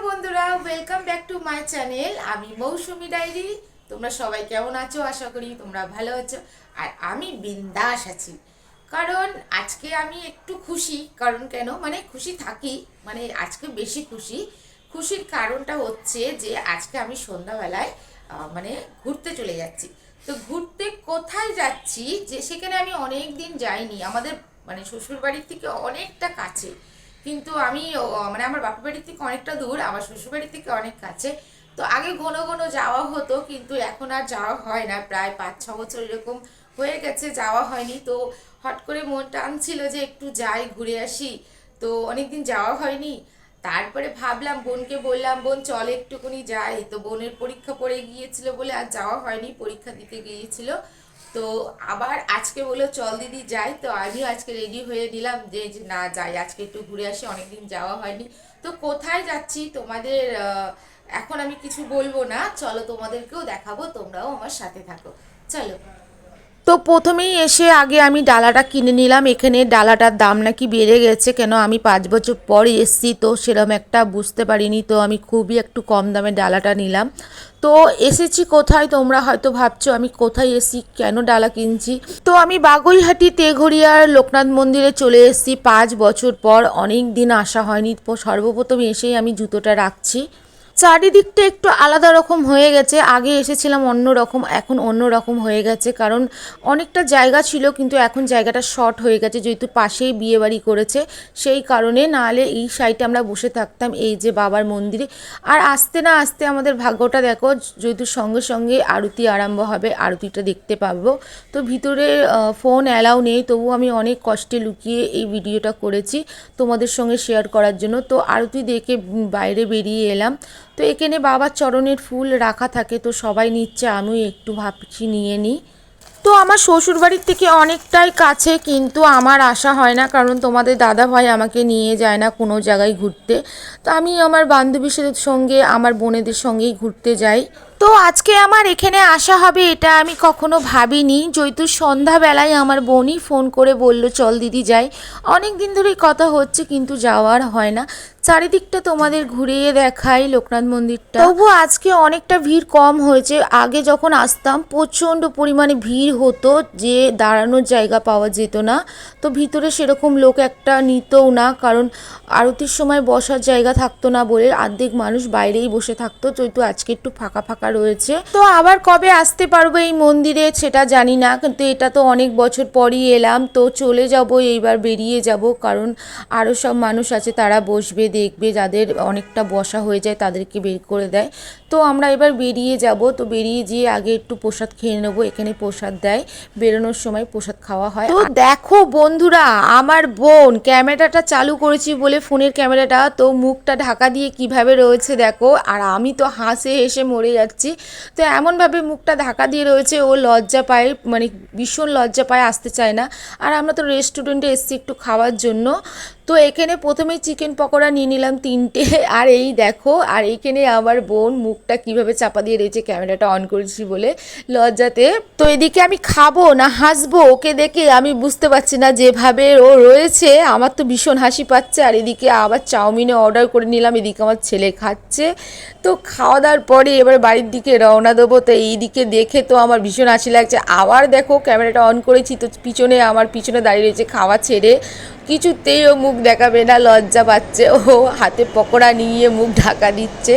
বন্ধুরা, welcome back to my channel. আমি মৌসুমি diary. তোমরা সবাই কেমন আছো? আশা করি তোমরা ভালো আছো। আর আমি বিন্দাস আছি, কারণ আজকে আমি একটু খুশি। কারণ কেন মানে খুশি থাকি, মানে আজকে বেশি খুশি। খুশির কারণটা হচ্ছে যে আজকে আমি সন্ধ্যাবেলায় মানে ঘুরতে চলে যাচ্ছি। তো ঘুরতে কোথায় যাচ্ছি, যে সেখানে আমি অনেক দিন যাইনি। আমাদের মানে শ্বশুর বাড়ির থেকে অনেকটা কাছে, কিন্তু আমি মানে আমার বাপের বাড়ির থেকে অনেকটা দূর, আমার শ্বশুর বাড়ির থেকে অনেক কাছে। তো আগে ঘন ঘন যাওয়া হতো, কিন্তু এখন আর যাওয়া হয় না। প্রায় 5-6 বছর এরকম হয়ে গেছে যাওয়া হয়নি। তো হট করে মন টানছিল যে একটু যাই, ঘুরে আসি। তো অনেকদিন যাওয়া হয়নি। তারপরে ভাবলাম, বোনকে বললাম, বোন চল একটুকুনি যাই। তো বোনের পরীক্ষা পড়ে গিয়েছিল বলে আর যাওয়া হয়নি, পরীক্ষা দিতে গিয়েছিল। তো আবার আজকে বললো চল দিদি যাই। তো আমিও আজকে রেডি হয়ে নিলাম যে যে না যাই, আজকে একটু ঘুরে আসি, অনেকদিন যাওয়া হয়নি। তো কোথায় যাচ্ছি তোমাদের এখন আমি কিছু বলবো না, চলো তোমাদেরকেও দেখাবো, তোমরাও আমার সাথে থাকো, চলো। তো প্রথমেই এসে আগে আমি ডালাটা কিনে নিলাম। এখানে ডালাটার দাম নাকি বেড়ে গেছে, কেন আমি 5 বছর পর এসছি, তো সেরকম একটা বুঝতে পারিনি। তো আমি খুবই একটু কম দামে ডালাটা নিলাম। তো এসেছি কোথায়, তোমরা হয়তো ভাবছো আমি কোথায় এসেছি, কেন ডালা কিনছি। তো আমি বাগুইহাটি তেঘরিয়ার লোকনাথ মন্দিরে চলে এসেছি 5 বছর পর। অনেক দিন আসা হয়নি, তো সর্বপ্রথম এসেই আমি জুতোটা রাখছি। চারিদিকটা একটু আলাদা রকম হয়ে গেছে। আগে এসেছিলাম অন্য রকম, এখন অন্য রকম হয়ে গেছে। কারণ অনেকটা জায়গা ছিল, কিন্তু এখন জায়গাটা শর্ট হয়ে গেছে, যেহেতু পাশেই বিয়ে বাড়ি করেছে সেই কারণে। নাহলে এই সাইডে আমরা বসে থাকতাম, এই যে বাবার মন্দিরে। আর আসতে না আসতে আমাদের ভাগ্যটা দেখো, যেহেতু সঙ্গে সঙ্গে আরতি আরম্ভ হবে, আরতিটা দেখতে পাবো। তো ভিতরে ফোন অ্যালাউ নেই, তবু আমি অনেক কষ্টে লুকিয়ে এই ভিডিওটা করেছি তোমাদের সঙ্গে শেয়ার করার জন্য। তো আরতি দেখে বাইরে বেরিয়ে এলাম। তো এখানে বাবার চরণের ফুল রাখা থাকে, তো সবাই নিচ্ছে, আমিও একটু ভাবছি নিয়ে নিই। তো আমার শ্বশুরবাড়ির থেকে অনেকটাই কাছে, কিন্তু আমার আসা হয় না, কারণ তোমাদের দাদা ভাই আমাকে নিয়ে যায় না কোনো জায়গায় ঘুরতে। তো আমি আমার বান্ধবীদের সঙ্গে, আমার বোনেদের সঙ্গেই ঘুরতে যাই। তো আজকে আমার এখানে আসা হবে এটা আমি কখনো ভাবিনি। যেহেতু সন্ধ্যাবেলায় আমার বোনই ফোন করে বলল চল দিদি যাই। অনেক দিন ধরেই কথা হচ্ছে, কিন্তু যাওয়ার হয় না। চারিদিকটা তোমাদের ঘুরিয়ে দেখাই লোকনাথ মন্দিরটা। তবু আজকে অনেকটা ভিড় কম হয়েছে। আগে যখন আসতাম প্রচণ্ড পরিমাণে ভিড় হতো, যে দাঁড়ানোর জায়গা পাওয়া যেত না। তো ভিতরে সেরকম লোক একটা নিতও না, কারণ আরতির সময় বসার জায়গা থাকতো না বলে অর্ধেক মানুষ বাইরেই বসে থাকতো। যেহেতু আজকে একটু ফাঁকা ফাঁকা রয়েছে। তো আবার কবে আসতে পারবো এই মন্দিরে সেটা জানি না, কিন্তু এটা তো অনেক বছর পরই এলাম। তো চলে যাব, এইবার বেরিয়ে যাব, কারণ আরও সব মানুষ আছে, তারা বসবে দেখবে, যাদের অনেকটা বসা হয়ে যায় তাদেরকে বের করে দেয়। তো আমরা এবার বেরিয়ে যাব। তো বেরিয়ে যেয়ে আগে একটু প্রসাদ খেয়ে নেবো, এখানে প্রসাদ দেয়, বেরোনোর সময় প্রসাদ খাওয়া হয়। তো দেখো বন্ধুরা, আমার বোন ক্যামেরাটা চালু করেছি বলে, ফোনের ক্যামেরাটা, তো মুখটা ঢাকা দিয়ে কিভাবে রয়েছে দেখো। আর আমি তো হাসে হেসে মরে যাচ্ছি। তো এমনভাবে মুখটা ঢাকা দিয়ে রয়েছে, ও লজ্জা পায়, মানে ভীষণ লজ্জা পায়, আসতে চায় না। আর আমরা তো রেস্টুরেন্টে এসেছি একটু খাওয়ার জন্য। তো এখানে প্রথমেই চিকেন পকোড়া নিয়ে নিলাম 3টে। আর এই দেখো, আর এইখানে আমার বোন মুখটা কিভাবে চাপা দিয়ে রয়েছে, ক্যামেরাটা অন করেছি বলে লজ্জাতে। তো এদিকে আমি খাবো না হাসবো ওকে দেখে আমি বুঝতে পারছি না, যেভাবে ও রয়েছে আমার তো ভীষণ হাসি পাচ্ছে। আর এদিকে আবার চাউমিনে অর্ডার করে নিলাম, এদিকে আমার ছেলে খাচ্ছে। তো খাওয়া দাওয়ার পরে এবার বাড়ির দিকে রওনা দেবো। তো এইদিকে দেখে তো আমার ভীষণ হাসি লাগছে। আবার দেখো ক্যামেরাটা অন করেছি, তো পিছনে আমার পিছনে দাঁড়িয়ে রয়েছে খাওয়া ছেড়ে, কিছুতেই ও মুখ দেখাবে না, লজ্জা পাচ্ছে। ও হাতে পকোড়া নিয়ে মুখ ঢাকা দিচ্ছে।